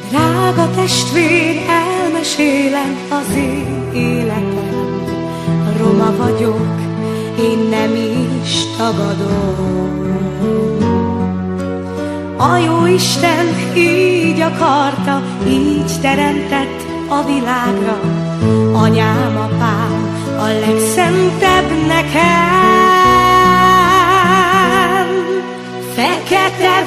Drága testvér, elmesélem az én életem. Roma vagyok, én nem is tagadom. A Jóisten így akarta, így teremtett a világra. Anyám, apám, a legszentebb nekem. Fekete